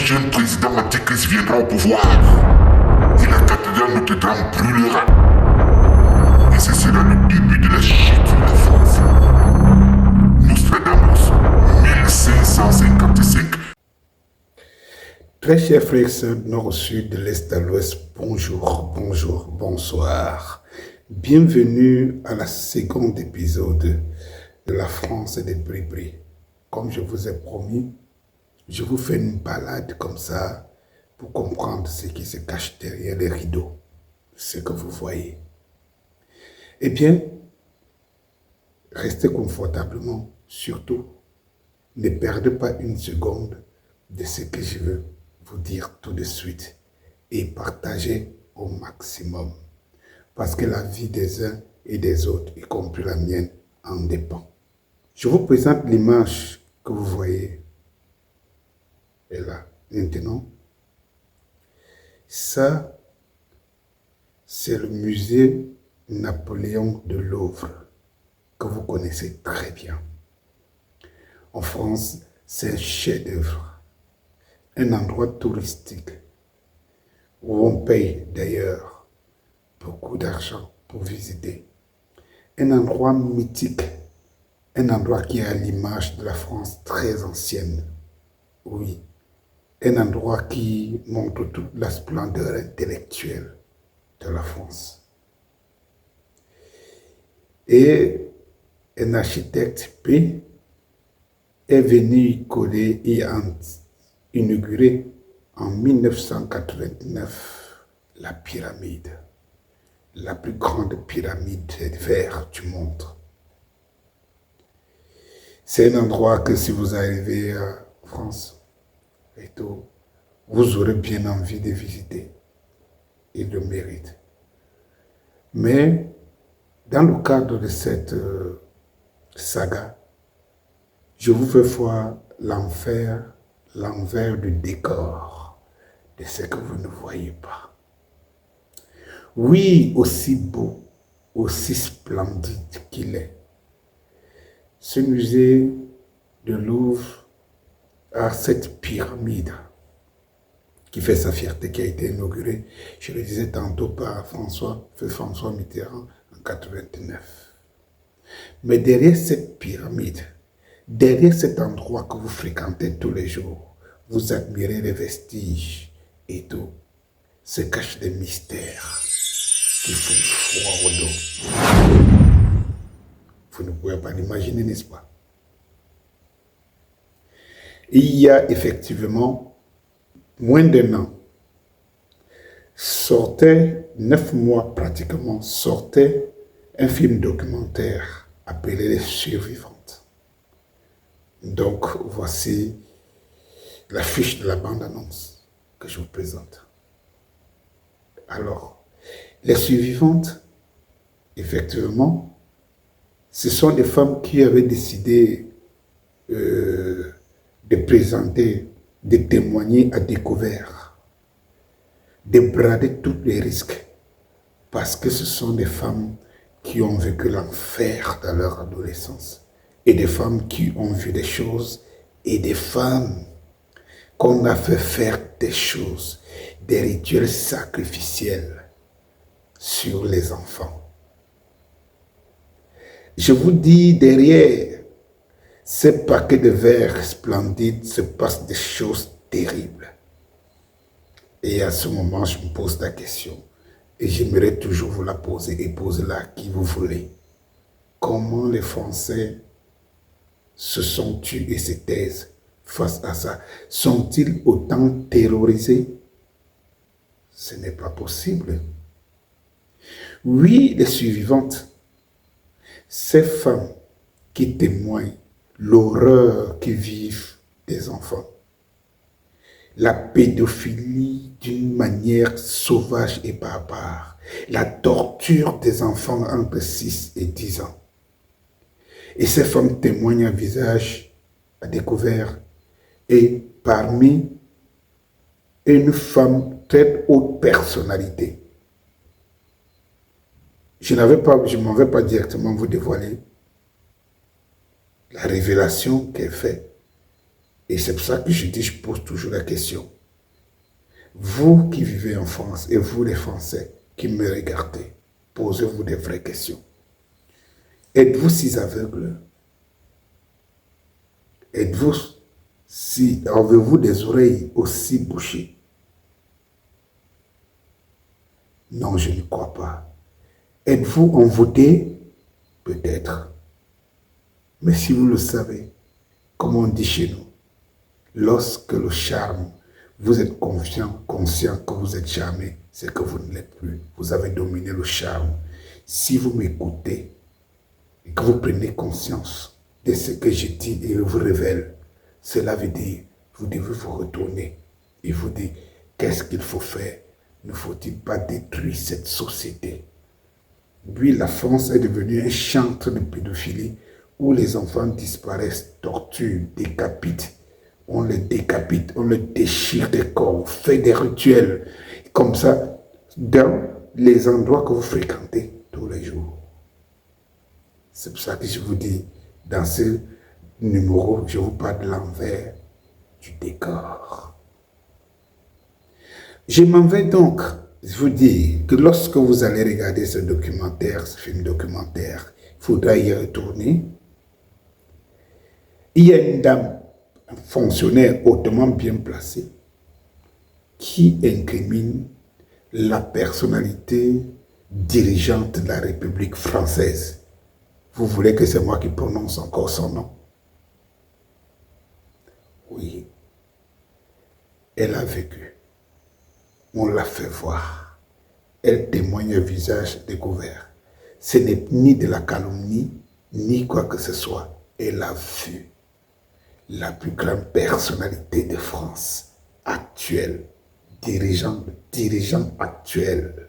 jeune président antichrist viendra au pouvoir et la cathédrale Notre-Dame brûlera. Et ce sera le début de la chute de la France. Nostradamus, 1555. Très chers frères et sœurs du nord au sud, de l'est à l'ouest, bonjour, bonsoir. Bienvenue à la seconde épisode de la France des Bri-Bri. Comme je vous ai promis, je vous fais une balade comme ça pour comprendre ce qui se cache derrière les rideaux, ce que vous voyez. Eh bien, restez confortablement, surtout, ne perdez pas une seconde de ce que je veux vous dire tout de suite et partagez au maximum. Parce que la vie des uns et des autres, y compris la mienne, en dépend. Je vous présente l'image que vous voyez. Et là, maintenant, ça, c'est le musée Napoléon de Louvre, que vous connaissez très bien. En France, c'est un chef-d'œuvre. Un endroit touristique où on paye d'ailleurs beaucoup d'argent pour visiter. Un endroit mythique, un endroit qui a l'image de la France très ancienne. Oui, un endroit qui montre toute la splendeur intellectuelle de la France. Et un architecte P est venu y coller et inauguré en 1989 la pyramide, la plus grande pyramide de verre du monde. C'est un endroit que si vous arrivez en France et tout, vous aurez bien envie de visiter. Il le mérite. Mais dans le cadre de cette saga, je vous fais voir l'envers du décor de ce que vous ne voyez pas. Oui, aussi beau, aussi splendide qu'il est, ce musée de Louvre a cette pyramide qui fait sa fierté, qui a été inaugurée, je le disais tantôt par François Mitterrand en 89. Mais derrière cette pyramide, derrière cet endroit que vous fréquentez tous les jours, vous admirez les vestiges et tout, se cachent des mystères qui font froid au dos. Vous ne pouvez pas l'imaginer, n'est-ce pas? Il y a effectivement moins d'un an, sortait, 9 mois pratiquement, sortait un film documentaire appelé Les Survivantes. Donc, voici l'affiche de la bande-annonce que je vous présente. Alors, les survivantes, effectivement, ce sont des femmes qui avaient décidé de présenter, de témoigner à découvert, de brader tous les risques, parce que ce sont des femmes qui ont vécu l'enfer dans leur adolescence, et des femmes qui ont vu des choses, et des femmes qu'on a fait faire des choses, des rituels sacrificiels sur les enfants. Je vous dis, derrière ces paquets de verre splendides se passent des choses terribles. Et à ce moment, je me pose la question, et j'aimerais toujours vous la poser, et posez-la à qui vous voulez. Comment les Français se sont tus et se taisent face à ça? Sont-ils autant terrorisés? Ce n'est pas possible. Oui, les survivantes, ces femmes qui témoignent l'horreur que vivent des enfants, la pédophilie d'une manière sauvage et barbare, la torture des enfants entre 6 et 10 ans. Et ces femmes témoignent à visage à découvert. Et parmi une femme très haute personnalité, je ne m'en vais pas directement vous dévoiler la révélation qu'elle fait. Et c'est pour ça que je dis, je pose toujours la question. Vous qui vivez en France et vous les Français qui me regardez, posez-vous des vraies questions. Êtes-vous si aveugle? Êtes-vous si... Avez-vous des oreilles aussi bouchées? Non, je ne crois pas. Êtes-vous envoûté? Peut-être. Mais si vous le savez, comme on dit chez nous, lorsque le charme, vous êtes conscient que vous êtes charmé, c'est que vous ne l'êtes plus. Vous avez dominé le charme. Si vous m'écoutez et que vous prenez conscience de ce que je dis et je vous révèle, cela veut dire que vous devez vous retourner et vous dire qu'est-ce qu'il faut faire. Ne faut-il pas détruire cette société? Oui, la France est devenue un chantre de pédophilie où les enfants disparaissent, torturent, décapitent. On les décapite, on les déchire des corps, on fait des rituels comme ça dans les endroits que vous fréquentez tous les jours. C'est pour ça que je vous dis, dans ce numéro, je vous parle de l'envers du décor. Je m'en vais donc vous dire que lorsque vous allez regarder ce documentaire, ce film documentaire, il faudra y retourner. Il y a une dame, un fonctionnaire hautement bien placé, qui incrimine la personnalité dirigeante de la République française. Vous voulez que c'est moi qui prononce encore son nom? Oui. Elle a vécu. On l'a fait voir. Elle témoigne un visage découvert. Ce n'est ni de la calomnie, ni quoi que ce soit. Elle a vu la plus grande personnalité de France actuelle, dirigeant actuel,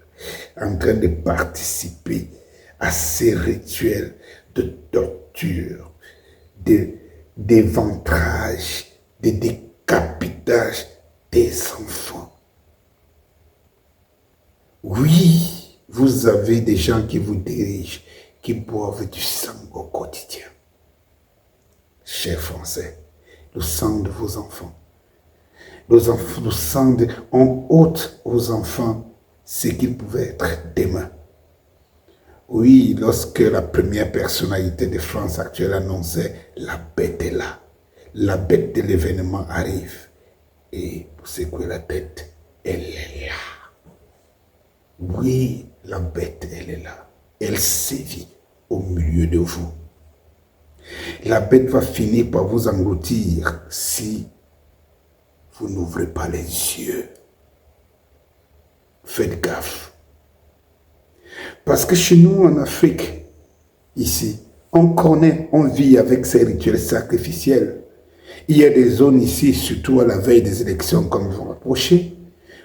en train de participer à ces rituels de torture, d'éventrage, de décapitage des enfants. Oui, vous avez des gens qui vous dirigent, qui boivent du sang au quotidien. Chers Français, le sang de vos enfants, le sang on ôte aux enfants ce qu'ils pouvaient être demain. Oui, lorsque la première personnalité de France actuelle annonçait « La bête est là », la bête de l'événement arrive. Et pour secouer la tête, elle est là. Oui, la bête, elle est là. Elle sévit au milieu de vous. La bête va finir par vous engloutir si vous n'ouvrez pas les yeux. Faites gaffe. Parce que chez nous, en Afrique, ici, on connaît, on vit avec ces rituels sacrificiels. Il y a des zones ici, surtout à la veille des élections, comme vous rapprochez,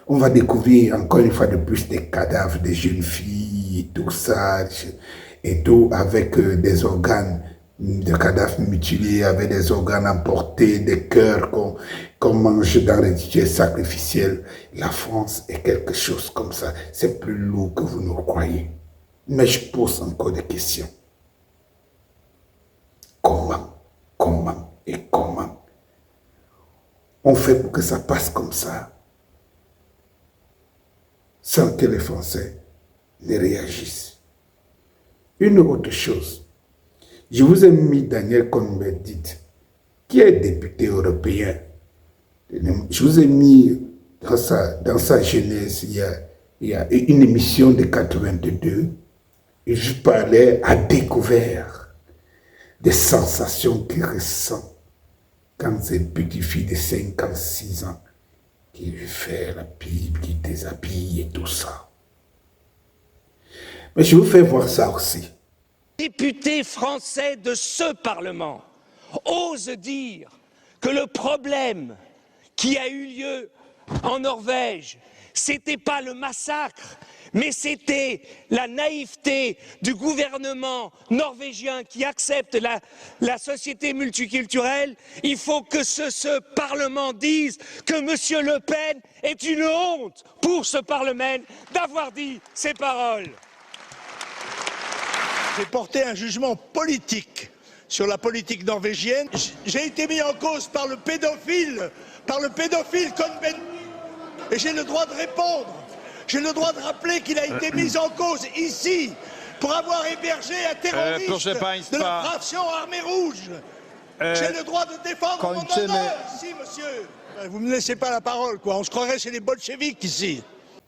on va découvrir encore une fois de plus des cadavres de jeunes filles, tout ça, et tout avec des organes, des cadavres mutilés, avec des organes emportés, des cœurs qu'on mange dans les rituels sacrificiels. La France est quelque chose comme ça. C'est plus lourd que vous ne le croyez. Mais je pose encore des questions. Comment on fait pour que ça passe comme ça, sans que les Français ne réagissent? Une autre chose, je vous ai mis Daniel Cohn-Bendit, qui est député européen. Je vous ai mis dans sa jeunesse, il y a une émission de 82, et je parlais à découvert des sensations qu'il ressent quand c'est une petite fille de 5 ans, 6 ans, qui lui fait la Bible, qui déshabille et tout ça. Mais je vous fais voir ça aussi. Député français de ce Parlement ose dire que le problème qui a eu lieu en Norvège, c'était pas le massacre, mais c'était la naïveté du gouvernement norvégien qui accepte la société multiculturelle. Il faut que ce Parlement dise que M. Le Pen est une honte pour ce Parlement d'avoir dit ces paroles. J'ai porté un jugement politique sur la politique norvégienne. J'ai été mis en cause par le pédophile Cohn-Bendit. Et j'ai le droit de répondre. J'ai le droit de rappeler qu'il a été mis en cause ici pour avoir hébergé un terroriste proszę de państwa. la fraction armée rouge. J'ai le droit de défendre mon kończymy. honneur ici, monsieur. Vous me laissez pas la parole, quoi. On se croirait chez les bolcheviks ici.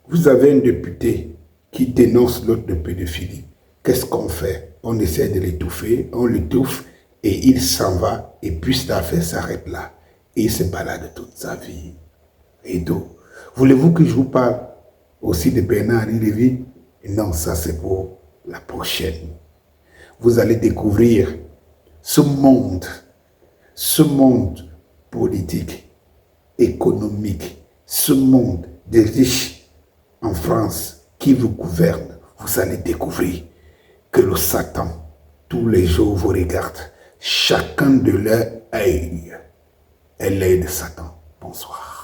Vous avez un député qui dénonce l'autre de pédophilie. Qu'est-ce qu'on fait? On essaie de l'étouffer, on l'étouffe et il s'en va et puis cette affaire s'arrête là. Et il se balade toute sa vie. Et d'où? Voulez-vous que je vous parle aussi de Bernard-Henri Lévy? Non, ça c'est pour la prochaine. Vous allez découvrir ce monde politique, économique, ce monde des riches en France qui vous gouverne. Vous allez découvrir que le Satan, tous les jours, vous regarde. Chacun de leurs œils est l'œil de Satan. Bonsoir.